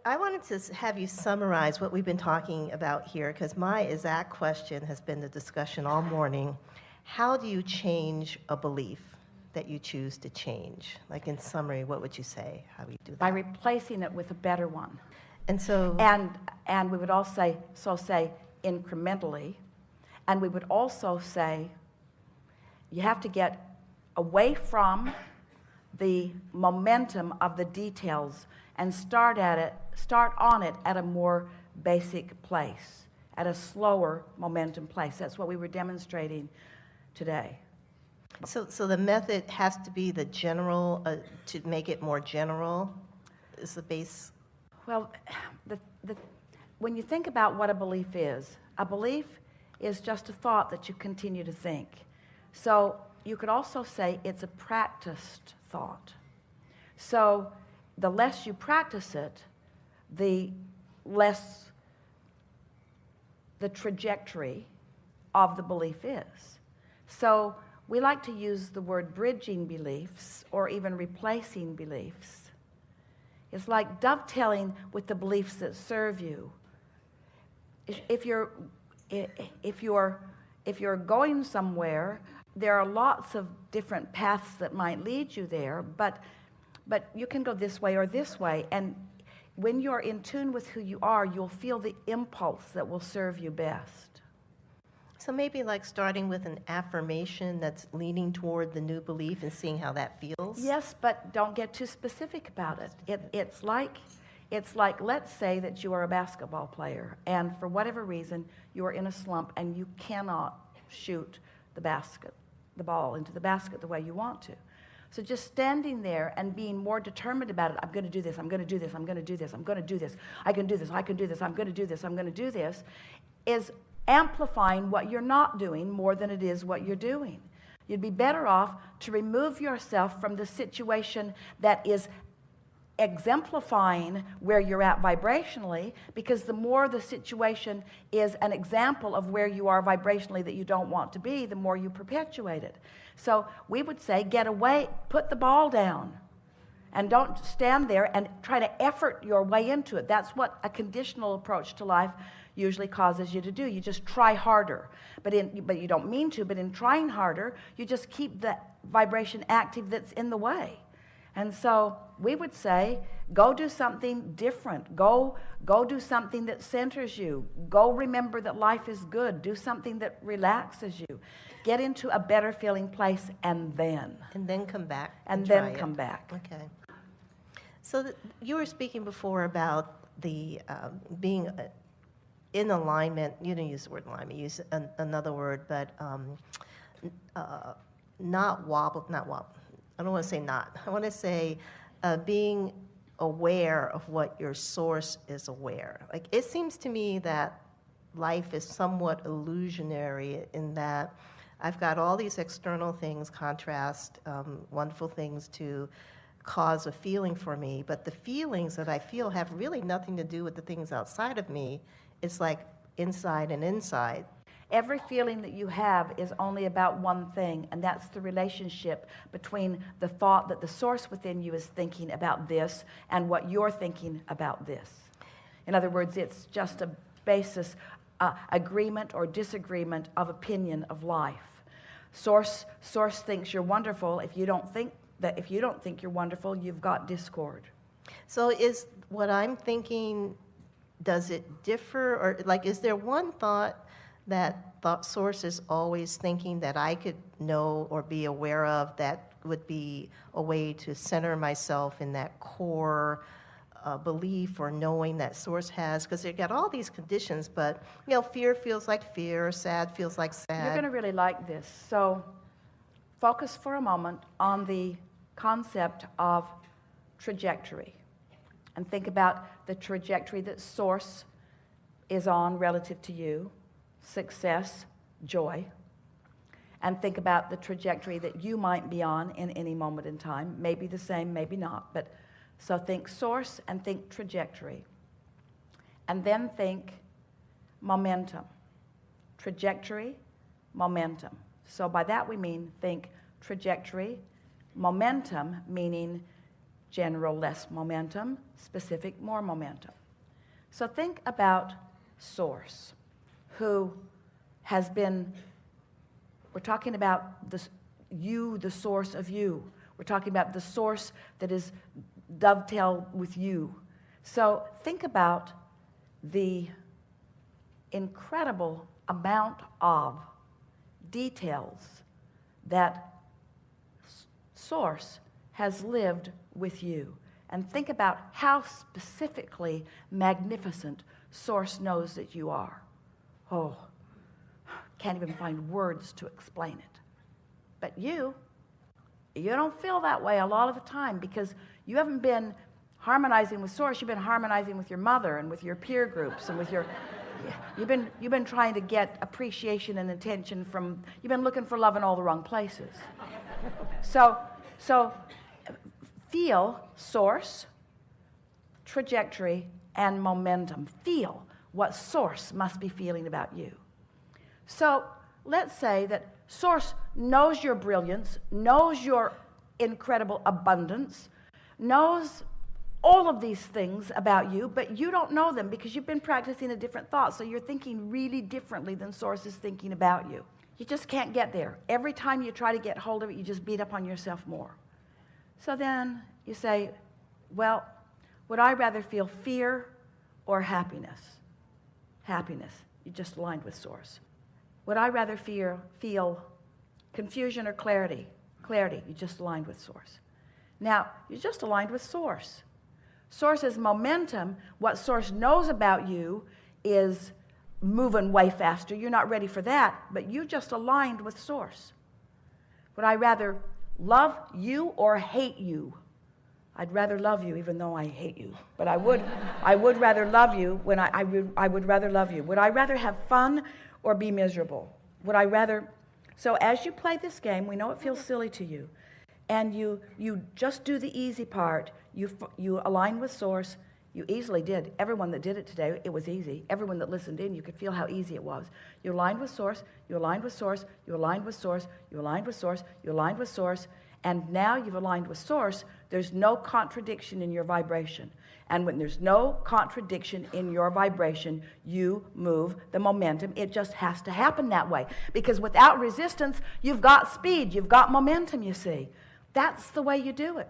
I wanted to have you summarize what we've been talking about here, because my exact question has been the discussion all morning. How do you change a belief that you choose to change? Like in summary, what would you say? How do we do that? By replacing it with a better one. And so, and we would also say incrementally, and we would also say you have to get away from the momentum of the details and start on it at a more basic place, at a slower momentum place. That's what we were demonstrating today. so the method has to be the general, to make it more general, is the base. Well, when you think about what a belief is just a thought that you continue to think. So you could also say it's a practiced thought. So the less you practice it, the less the trajectory of the belief is. So we like to use the word bridging beliefs or even replacing beliefs. It's like dovetailing with the beliefs that serve you. If you're going somewhere, there are lots of different paths that might lead you there, but you can go this way or this way, and when you're in tune with who you are, you'll feel the impulse that will serve you best. So maybe like starting with an affirmation that's leaning toward the new belief and seeing how that feels? Yes, but don't get too specific about it. It's like, let's say that you are a basketball player, and for whatever reason, you are in a slump and you cannot shoot the ball into the basket the way you want to. So just standing there and being more determined about it, I'm going to do this, I'm going to do this, I'm going to do this, I'm going to do this, I can do this, I can do this, I'm going to do this, I'm going to do this, is amplifying what you're not doing more than it is what you're doing. You'd be better off to remove yourself from the situation that is exemplifying where you're at vibrationally, because the more the situation is an example of where you are vibrationally that you don't want to be, the more you perpetuate it. So we would say, get away, put the ball down, and don't stand there and try to effort your way into it. That's what a conditional approach to life usually causes you to do. You just try harder, but you don't mean to, but in trying harder, you just keep the vibration active that's in the way. And so we would say, go do something different. Go do something that centers you. Go remember that life is good. Do something that relaxes you. Get into a better feeling place, and then come back. And then come back. Okay. So you were speaking before about the being in alignment. You didn't use the word alignment. You used another word, but not wobble. I don't want to say not. I want to say being aware of what your source is aware. Like, it seems to me that life is somewhat illusionary in that I've got all these external things, contrast, wonderful things to cause a feeling for me, but the feelings that I feel have really nothing to do with the things outside of me. It's like inside and inside. Every feeling that you have is only about one thing, and that's the relationship between the thought that the source within you is thinking about this and what you're thinking about this. In other words, it's just a basis, agreement or disagreement of opinion of life. Source thinks you're wonderful. If you don't think you're wonderful, you've got discord. So is what I'm thinking, does it differ, or like, is there one thought that thought source is always thinking that I could know or be aware of that would be a way to center myself in that core belief or knowing that source has? Because they've got all these conditions, but fear feels like fear, sad feels like sad. You're going to really like this. So focus for a moment on the concept of trajectory, and think about the trajectory that source is on relative to you. Success, joy, and think about the trajectory that you might be on in any moment in time. Maybe the same, maybe not, but so think source and think trajectory. And then think momentum. Trajectory, momentum. So by that we mean think trajectory, momentum, meaning general, less momentum, specific, more momentum. So think about source, who has been, we're talking about you, the source of you. We're talking about the source that is dovetailed with you. So think about the incredible amount of details that source has lived with you. And think about how specifically magnificent source knows that you are. Oh, can't even find words to explain it. But you don't feel that way a lot of the time because you haven't been harmonizing with source. You've been harmonizing with your mother and with your peer groups and with your... You've been trying to get appreciation and attention from... You've been looking for love in all the wrong places. So feel source, trajectory, and momentum. Feel what source must be feeling about you. So let's say that source knows your brilliance, knows your incredible abundance, knows all of these things about you, but you don't know them because you've been practicing a different thought. So you're thinking really differently than source is thinking about you. You just can't get there. Every time you try to get hold of it, you just beat up on yourself more. So then you say, well, would I rather feel fear or happiness? Happiness. You just aligned with source. Would I rather feel confusion or clarity? Clarity. You just aligned with source. Now, you just aligned with source. Source is momentum. What source knows about you is moving way faster. You're not ready for that, but you just aligned with source. Would I rather love you or hate you? I'd rather love you even though I hate you. But I would rather love you when I would rather love you. Would I rather have fun or be miserable? Would I rather... So as you play this game, we know it feels silly to you, and you just do the easy part. You align with source. You easily did. Everyone that did it today, it was easy. Everyone that listened in, you could feel how easy it was. You aligned with source, you aligned with source, you aligned with source, you aligned with source, you aligned with source, and now you've aligned with source. There's no contradiction in your vibration. And when there's no contradiction in your vibration, you move the momentum. It just has to happen that way. Because without resistance, you've got speed, you've got momentum, you see. That's the way you do it.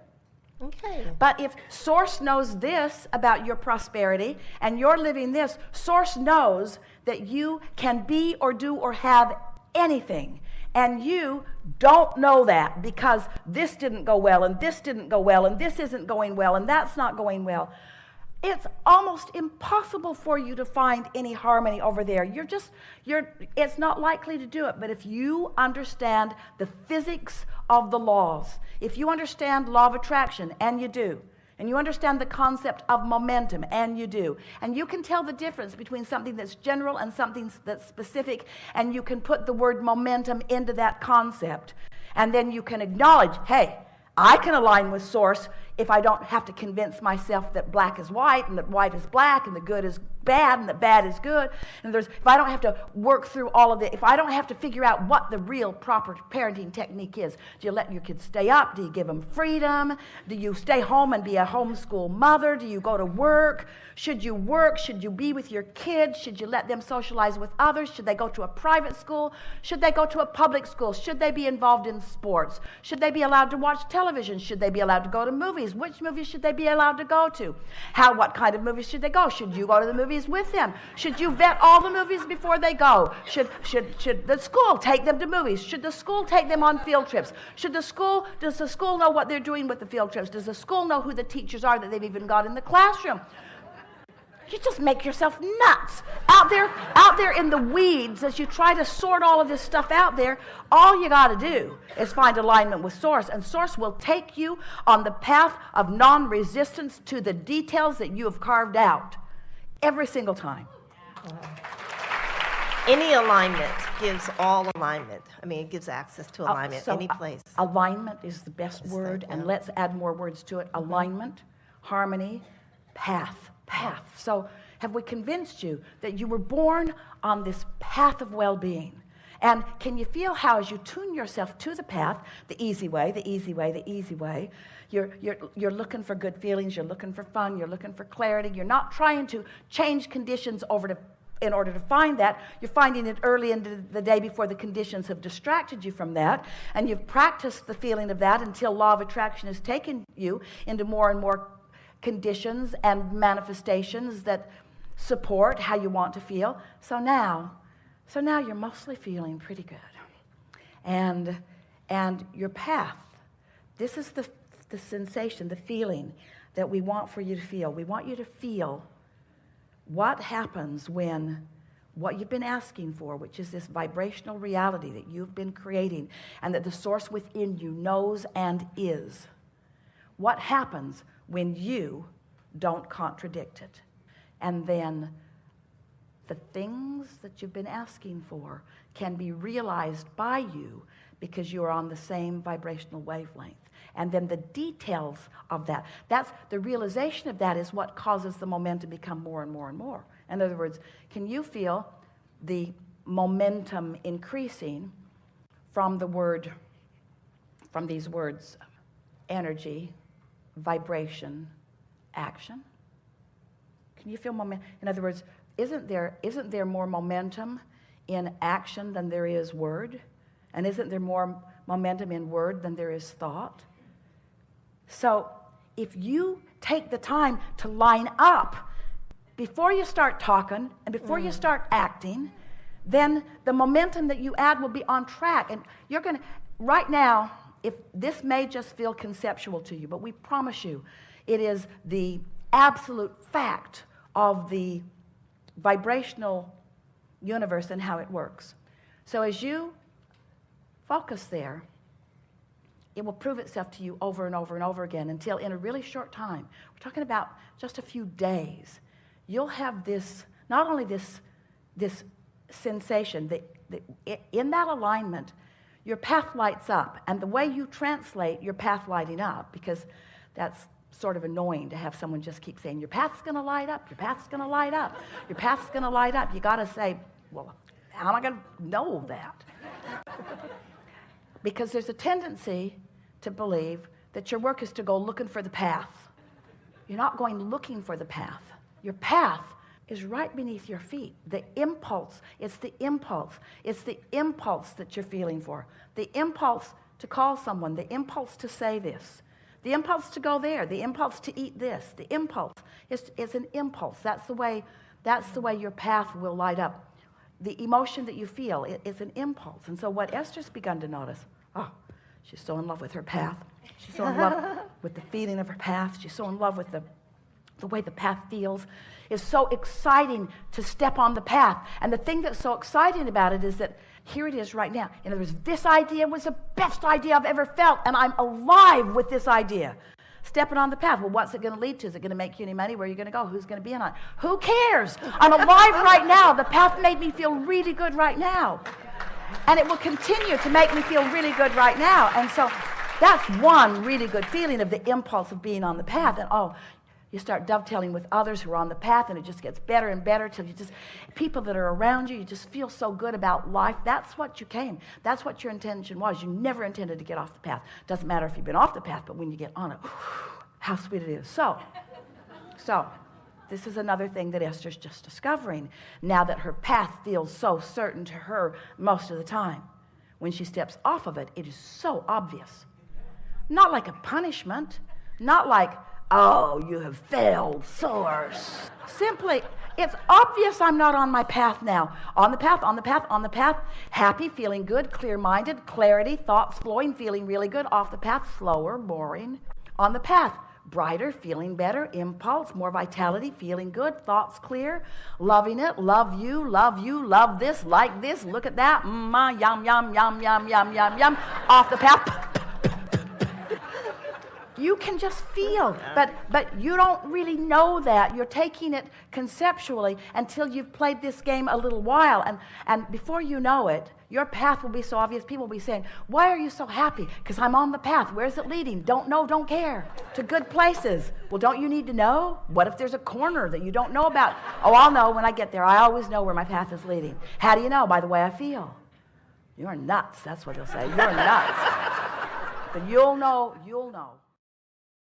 Okay. But if source knows this about your prosperity and you're living this, source knows that you can be or do or have anything. And you don't know that because this didn't go well and this didn't go well and this isn't going well and that's not going well. It's almost impossible for you to find any harmony over there. It's not likely to do it. But if you understand the physics of the laws, if you understand law of attraction, and you do, and you understand the concept of momentum, and you do, and you can tell the difference between something that's general and something that's specific, and you can put the word momentum into that concept, and then you can acknowledge, hey, I can align with source if I don't have to convince myself that black is white and that white is black and the good is bad and that bad is good. And if I don't have to work through all of it, if I don't have to figure out what the real proper parenting technique is. Do you let your kids stay up? Do you give them freedom? Do you stay home and be a homeschool mother? Do you go to work? Should you work? Should you be with your kids? Should you let them socialize with others? Should they go to a private school? Should they go to a public school? Should they be involved in sports? Should they be allowed to watch television? Should they be allowed to go to movies? Which movies should they be allowed to go to? What kind of movies should they go? Should you go to the movies with them? Should you vet all the movies before they go? Should the school take them to movies? Should the school take them on field trips? Does the school know what they're doing with the field trips? Does the school know who the teachers are that they've even got in the classroom? You just make yourself nuts out there in the weeds as you try to sort all of this stuff out there. All you got to do is find alignment with source, and source will take you on the path of non-resistance to the details that you have carved out every single time. Any alignment gives all alignment. I mean, it gives access to alignment any place. Alignment is the best word, and let's add more words to it. Alignment, harmony, path. So have we convinced you that you were born on this path of well-being? And can you feel how as you tune yourself to the path, the easy way, the easy way, the easy way, you're looking for good feelings, you're looking for fun, you're looking for clarity. You're not trying to change conditions in order to find that. You're finding it early into the day before the conditions have distracted you from that. And you've practiced the feeling of that until law of attraction has taken you into more and more conditions and manifestations that support how you want to feel. So now you're mostly feeling pretty good. And your path, this is the sensation, the feeling that we want for you to feel. We want you to feel what happens when what you've been asking for, which is this vibrational reality that you've been creating and that the source within you knows and is. What happens when you don't contradict it? And then the things that you've been asking for can be realized by you because you are on the same vibrational wavelength. And then the details of that's the realization of that is what causes the momentum to become more and more and more. In other words, can you feel the momentum increasing from these words, energy, vibration, action? Can you feel momentum? In other words, isn't there more momentum in action than there is word? And isn't there more momentum in word than there is thought? So if you take the time to line up before you start talking and before you start acting, then the momentum that you add will be on track. And you're going to, right now, if this may just feel conceptual to you, but we promise you it is the absolute fact of the vibrational universe and how it works. So as you focus there, it will prove itself to you over and over and over again until in a really short time, we're talking about just a few days, you'll have this, not only this sensation, that in that alignment, your path lights up. And the way you translate your path lighting up, because that's sort of annoying to have someone just keep saying, your path's going to light up, your path's going to light up, your path's going to light up. You got to say, well, how am I going to know that? Because there's a tendency to believe that your work is to go looking for the path. You're not going looking for the path. Your path is right beneath your feet. The impulse, it's the impulse. It's the impulse that you're feeling for. The impulse to call someone, the impulse to say this, the impulse to go there, the impulse to eat this, the impulse. It's an impulse. That's the way your path will light up. The emotion that you feel is an impulse. And so what Esther's begun to notice, she's so in love with her path. She's so in love with the feeling of her path. She's so in love with the way the path feels. It's so exciting to step on the path. And the thing that's so exciting about it is that here it is right now. In other words, this idea was the best idea I've ever felt, and I'm alive with this idea. Stepping on the path. Well, what's it going to lead to? Is it going to make you any money? Where are you going to go? Who's going to be in on it? Who cares? I'm alive right now. The path made me feel really good right now. And it will continue to make me feel really good right now. And so that's one really good feeling of the impulse of being on the path. And you start dovetailing with others who are on the path, and it just gets better and better till people that are around you, you just feel so good about life. That's what you came. That's what your intention was. You never intended to get off the path. Doesn't matter if you've been off the path, but when you get on it, how sweet it is. So this is another thing that Esther's just discovering now that her path feels so certain to her most of the time. When she steps off of it, it is so obvious. Not like a punishment, not like, oh, you have failed, source. Simply, it's obvious I'm not on my path now. On the path, on the path, on the path. Happy, feeling good, clear-minded, clarity, thoughts flowing, feeling really good. Off the path, slower, boring. On the path, brighter, feeling better, impulse, more vitality, feeling good, thoughts clear, loving it, love you, love this, like this, look at that, yum, yum, yum, yum, yum, yum, yum. Off the path. You can just feel, but you don't really know that. You're taking it conceptually until you've played this game a little while. And before you know it, your path will be so obvious. People will be saying, why are you so happy? Because I'm on the path. Where's it leading? Don't know, don't care. To good places. Well, don't you need to know? What if there's a corner that you don't know about? Oh, I'll know when I get there. I always know where my path is leading. How do you know? By the way I feel. You're nuts. That's what they'll say. You're nuts. But you'll know.